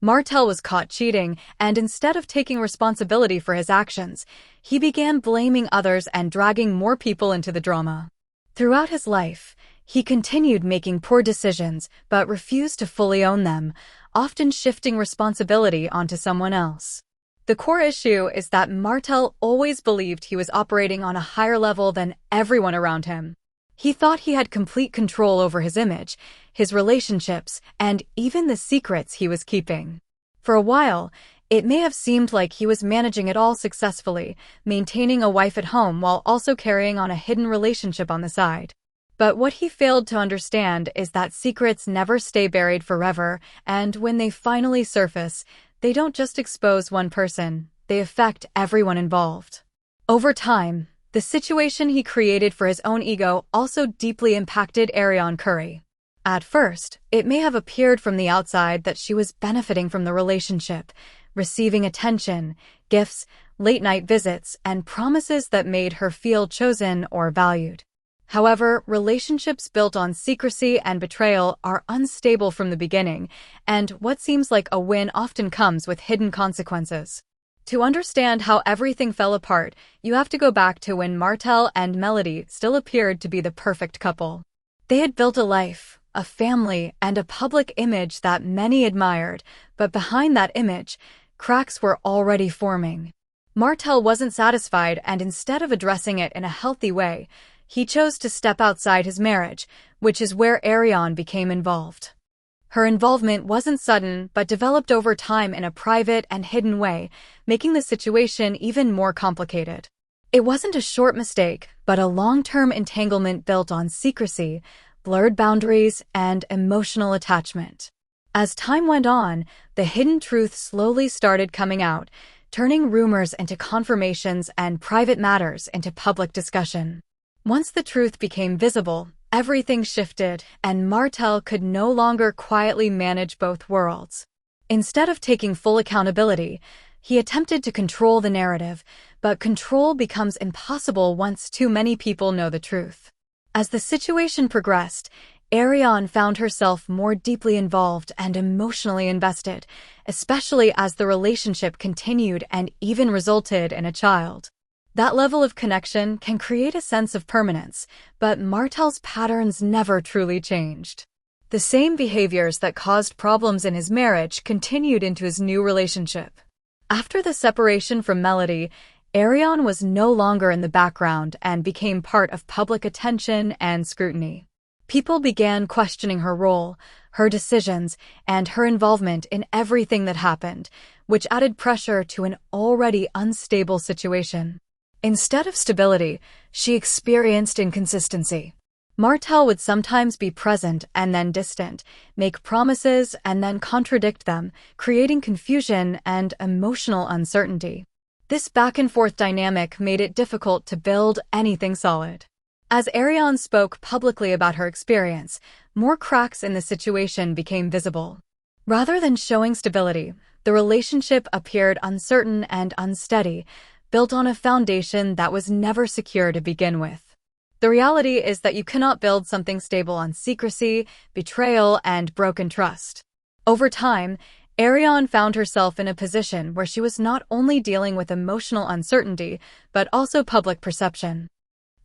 Martell was caught cheating, and instead of taking responsibility for his actions, he began blaming others and dragging more people into the drama. Throughout his life, he continued making poor decisions but refused to fully own them, often shifting responsibility onto someone else. The core issue is that Martell always believed he was operating on a higher level than everyone around him. He thought he had complete control over his image, his relationships, and even the secrets he was keeping. For a while, it may have seemed like he was managing it all successfully, maintaining a wife at home while also carrying on a hidden relationship on the side. But what he failed to understand is that secrets never stay buried forever, and when they finally surface, they don't just expose one person, they affect everyone involved. Over time, the situation he created for his own ego also deeply impacted Arionne Curry. At first, it may have appeared from the outside that she was benefiting from the relationship, receiving attention, gifts, late-night visits, and promises that made her feel chosen or valued. However, relationships built on secrecy and betrayal are unstable from the beginning, and what seems like a win often comes with hidden consequences. To understand how everything fell apart, you have to go back to when Martell and Melody still appeared to be the perfect couple. They had built a life, a family, and a public image that many admired, but behind that image, cracks were already forming. Martell wasn't satisfied, and instead of addressing it in a healthy way, he chose to step outside his marriage, which is where Arionne became involved. Her involvement wasn't sudden, but developed over time in a private and hidden way, making the situation even more complicated. It wasn't a short mistake, but a long-term entanglement built on secrecy, blurred boundaries, and emotional attachment. As time went on, the hidden truth slowly started coming out, turning rumors into confirmations and private matters into public discussion. Once the truth became visible, everything shifted, and Martell could no longer quietly manage both worlds. Instead of taking full accountability, he attempted to control the narrative, but control becomes impossible once too many people know the truth. As the situation progressed, Arionne found herself more deeply involved and emotionally invested, especially as the relationship continued and even resulted in a child. That level of connection can create a sense of permanence, but Martell's patterns never truly changed. The same behaviors that caused problems in his marriage continued into his new relationship. After the separation from Melody, Arionne was no longer in the background and became part of public attention and scrutiny. People began questioning her role, her decisions, and her involvement in everything that happened, which added pressure to an already unstable situation. Instead of stability, she experienced inconsistency. Martell would sometimes be present and then distant, make promises and then contradict them, creating confusion and emotional uncertainty. This back-and-forth dynamic made it difficult to build anything solid. As Arionne spoke publicly about her experience, more cracks in the situation became visible. Rather than showing stability, the relationship appeared uncertain and unsteady, built on a foundation that was never secure to begin with. The reality is that you cannot build something stable on secrecy, betrayal, and broken trust. Over time, Arionne found herself in a position where she was not only dealing with emotional uncertainty, but also public perception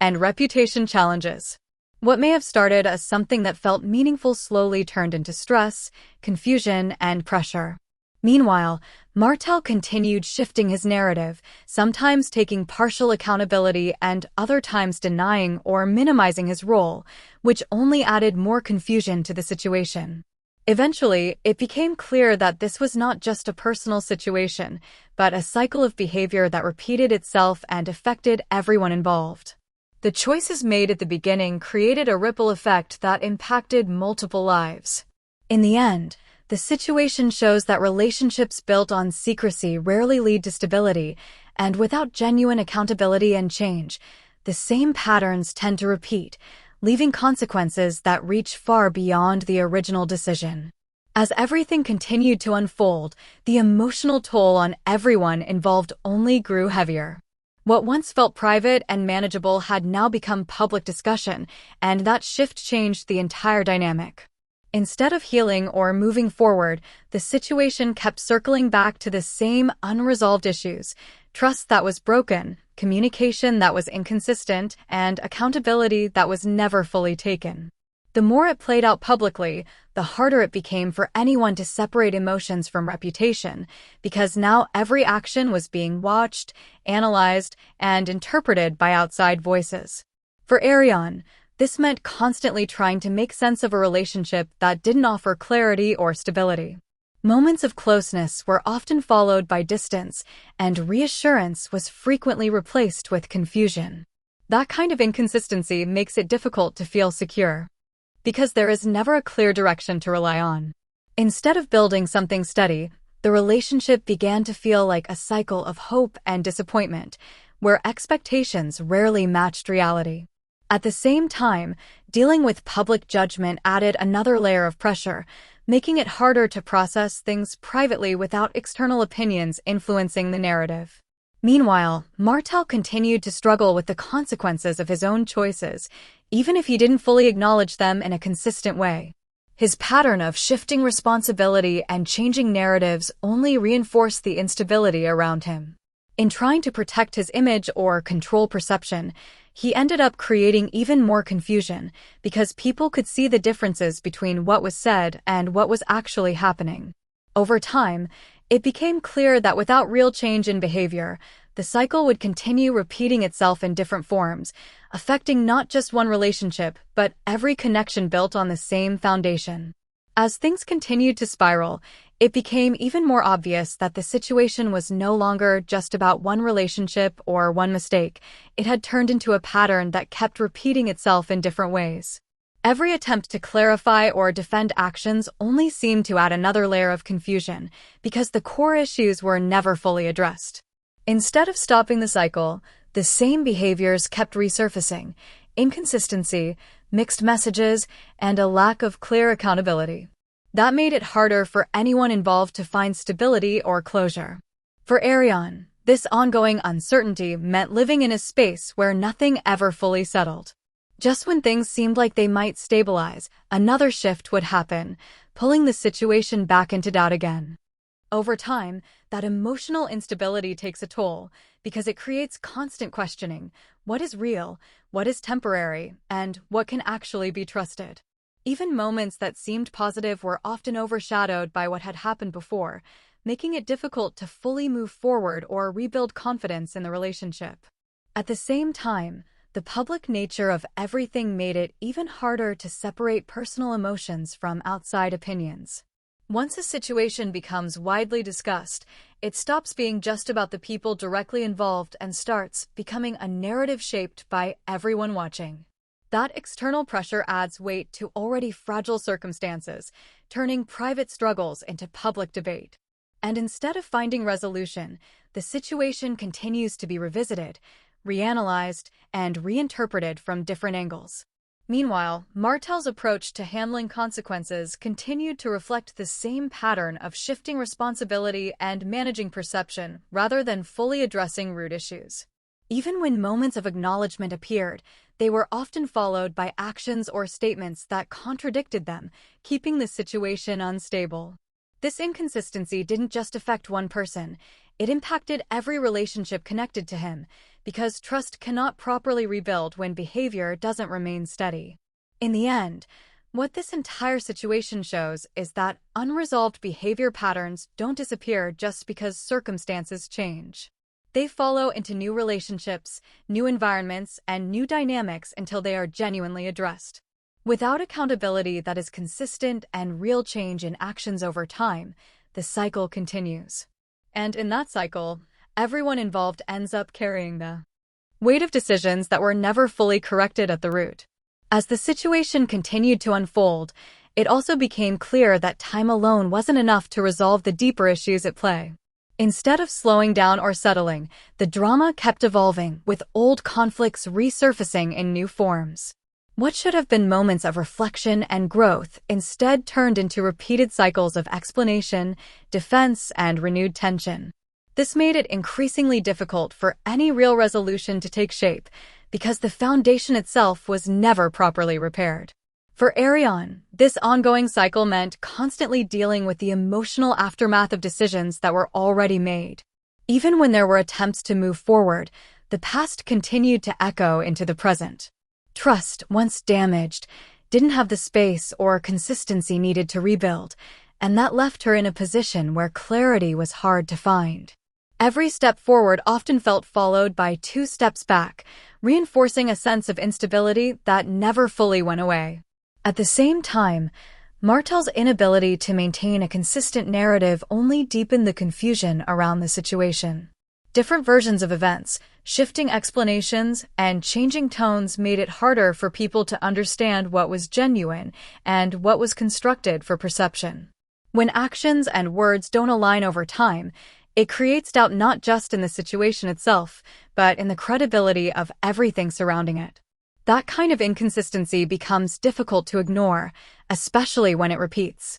and reputation challenges. What may have started as something that felt meaningful slowly turned into stress, confusion, and pressure. Meanwhile, Martell continued shifting his narrative, sometimes taking partial accountability and other times denying or minimizing his role, which only added more confusion to the situation. Eventually, it became clear that this was not just a personal situation, but a cycle of behavior that repeated itself and affected everyone involved. The choices made at the beginning created a ripple effect that impacted multiple lives. In the end, the situation shows that relationships built on secrecy rarely lead to stability, and without genuine accountability and change, the same patterns tend to repeat, leaving consequences that reach far beyond the original decision. As everything continued to unfold, the emotional toll on everyone involved only grew heavier. What once felt private and manageable had now become public discussion, and that shift changed the entire dynamic. Instead of healing or moving forward, the situation kept circling back to the same unresolved issues: trust that was broken, communication that was inconsistent, and accountability that was never fully taken. The more it played out publicly, the harder it became for anyone to separate emotions from reputation, because now every action was being watched, analyzed, and interpreted by outside voices. For Arionne, this meant constantly trying to make sense of a relationship that didn't offer clarity or stability. Moments of closeness were often followed by distance, and reassurance was frequently replaced with confusion. That kind of inconsistency makes it difficult to feel secure, because there is never a clear direction to rely on. Instead of building something steady, the relationship began to feel like a cycle of hope and disappointment, where expectations rarely matched reality. At the same time, dealing with public judgment added another layer of pressure, making it harder to process things privately without external opinions influencing the narrative. Meanwhile, Martell continued to struggle with the consequences of his own choices, even if he didn't fully acknowledge them in a consistent way. His pattern of shifting responsibility and changing narratives only reinforced the instability around him. In trying to protect his image or control perception, he ended up creating even more confusion, because people could see the differences between what was said and what was actually happening. Over time, it became clear that without real change in behavior, the cycle would continue repeating itself in different forms, affecting not just one relationship, but every connection built on the same foundation. As things continued to spiral, it became even more obvious that the situation was no longer just about one relationship or one mistake. It had turned into a pattern that kept repeating itself in different ways. Every attempt to clarify or defend actions only seemed to add another layer of confusion, because the core issues were never fully addressed. Instead of stopping the cycle, the same behaviors kept resurfacing: inconsistency, mixed messages, and a lack of clear accountability. That made it harder for anyone involved to find stability or closure. For Arionne, this ongoing uncertainty meant living in a space where nothing ever fully settled. Just when things seemed like they might stabilize, another shift would happen, pulling the situation back into doubt again. Over time, that emotional instability takes a toll, because it creates constant questioning: what is real, what is temporary, and what can actually be trusted. Even moments that seemed positive were often overshadowed by what had happened before, making it difficult to fully move forward or rebuild confidence in the relationship. At the same time, the public nature of everything made it even harder to separate personal emotions from outside opinions. Once a situation becomes widely discussed, it stops being just about the people directly involved and starts becoming a narrative shaped by everyone watching. That external pressure adds weight to already fragile circumstances, turning private struggles into public debate. And instead of finding resolution, the situation continues to be revisited, reanalyzed, and reinterpreted from different angles. Meanwhile, Martell's approach to handling consequences continued to reflect the same pattern of shifting responsibility and managing perception rather than fully addressing root issues. Even when moments of acknowledgement appeared, they were often followed by actions or statements that contradicted them, keeping the situation unstable. This inconsistency didn't just affect one person, it impacted every relationship connected to him, because trust cannot properly rebuild when behavior doesn't remain steady. In the end, what this entire situation shows is that unresolved behavior patterns don't disappear just because circumstances change. They follow into new relationships, new environments, and new dynamics until they are genuinely addressed. Without accountability that is consistent and real change in actions over time, the cycle continues. And in that cycle, everyone involved ends up carrying the weight of decisions that were never fully corrected at the root. As the situation continued to unfold, it also became clear that time alone wasn't enough to resolve the deeper issues at play. Instead of slowing down or settling, the drama kept evolving, with old conflicts resurfacing in new forms. What should have been moments of reflection and growth instead turned into repeated cycles of explanation, defense, and renewed tension. This made it increasingly difficult for any real resolution to take shape, because the foundation itself was never properly repaired. For Arionne, this ongoing cycle meant constantly dealing with the emotional aftermath of decisions that were already made. Even when there were attempts to move forward, the past continued to echo into the present. Trust, once damaged, didn't have the space or consistency needed to rebuild, and that left her in a position where clarity was hard to find. Every step forward often felt followed by 2 steps back, reinforcing a sense of instability that never fully went away. At the same time, Martell's inability to maintain a consistent narrative only deepened the confusion around the situation. Different versions of events, shifting explanations, and changing tones made it harder for people to understand what was genuine and what was constructed for perception. When actions and words don't align over time, it creates doubt not just in the situation itself, but in the credibility of everything surrounding it. That kind of inconsistency becomes difficult to ignore, especially when it repeats.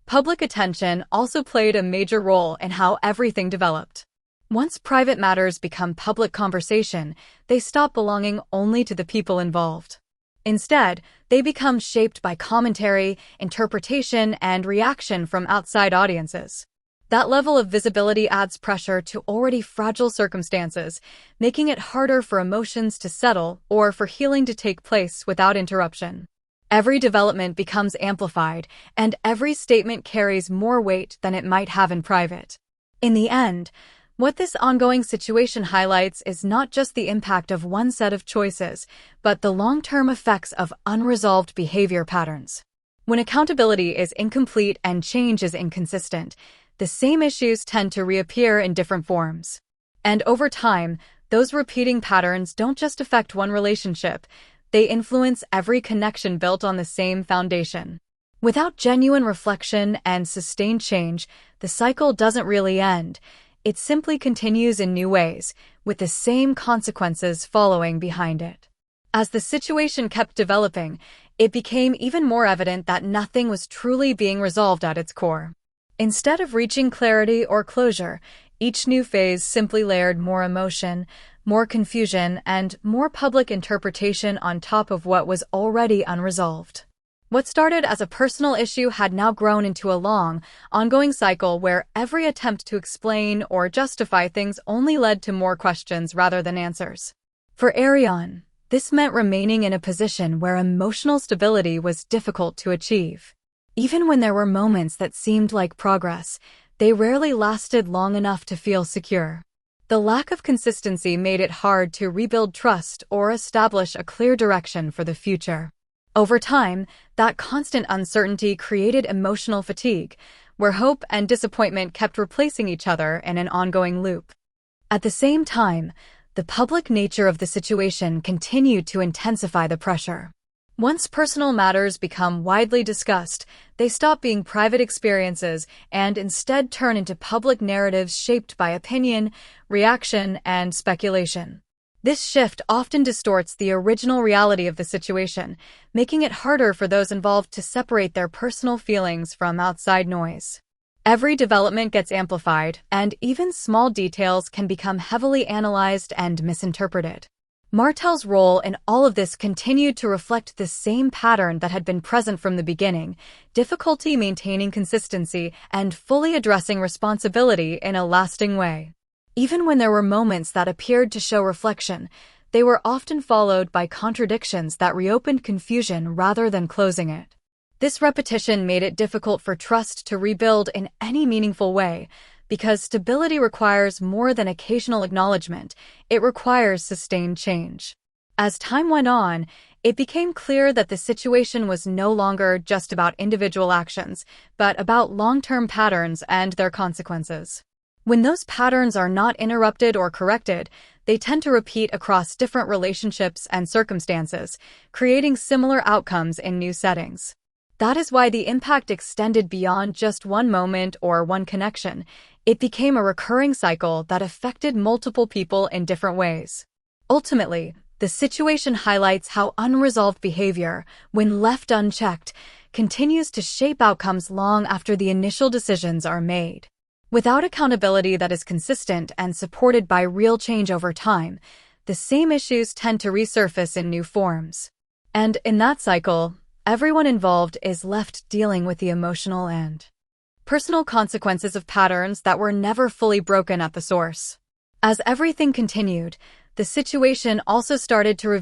Public attention also played a major role in how everything developed. Once private matters become public conversation, they stop belonging only to the people involved. Instead, they become shaped by commentary, interpretation, and reaction from outside audiences. That level of visibility adds pressure to already fragile circumstances, making it harder for emotions to settle or for healing to take place without interruption. Every development becomes amplified, and every statement carries more weight than it might have in private. In the end, what this ongoing situation highlights is not just the impact of one set of choices, but the long-term effects of unresolved behavior patterns. When accountability is incomplete and change is inconsistent, the same issues tend to reappear in different forms. And over time, those repeating patterns don't just affect one relationship, they influence every connection built on the same foundation. Without genuine reflection and sustained change, the cycle doesn't really end. It simply continues in new ways, with the same consequences following behind it. As the situation kept developing, it became even more evident that nothing was truly being resolved at its core. Instead of reaching clarity or closure, each new phase simply layered more emotion, more confusion, and more public interpretation on top of what was already unresolved. What started as a personal issue had now grown into a long, ongoing cycle where every attempt to explain or justify things only led to more questions rather than answers. For Arionne, this meant remaining in a position where emotional stability was difficult to achieve. Even when there were moments that seemed like progress, they rarely lasted long enough to feel secure. The lack of consistency made it hard to rebuild trust or establish a clear direction for the future. Over time, that constant uncertainty created emotional fatigue, where hope and disappointment kept replacing each other in an ongoing loop. At the same time, the public nature of the situation continued to intensify the pressure. Once personal matters become widely discussed, they stop being private experiences and instead turn into public narratives shaped by opinion, reaction, and speculation. This shift often distorts the original reality of the situation, making it harder for those involved to separate their personal feelings from outside noise. Every development gets amplified, and even small details can become heavily analyzed and misinterpreted. Martell's role in all of this continued to reflect the same pattern that had been present from the beginning: difficulty maintaining consistency and fully addressing responsibility in a lasting way. Even when there were moments that appeared to show reflection, they were often followed by contradictions that reopened confusion rather than closing it. This repetition made it difficult for trust to rebuild in any meaningful way, because stability requires more than occasional acknowledgement, it requires sustained change. As time went on, it became clear that the situation was no longer just about individual actions, but about long-term patterns and their consequences. When those patterns are not interrupted or corrected, they tend to repeat across different relationships and circumstances, creating similar outcomes in new settings. That is why the impact extended beyond just one moment or one connection. It became a recurring cycle that affected multiple people in different ways. Ultimately, the situation highlights how unresolved behavior, when left unchecked, continues to shape outcomes long after the initial decisions are made. Without accountability that is consistent and supported by real change over time, the same issues tend to resurface in new forms. And in that cycle, everyone involved is left dealing with the emotional and personal consequences of patterns that were never fully broken at the source. As everything continued, the situation also started to reveal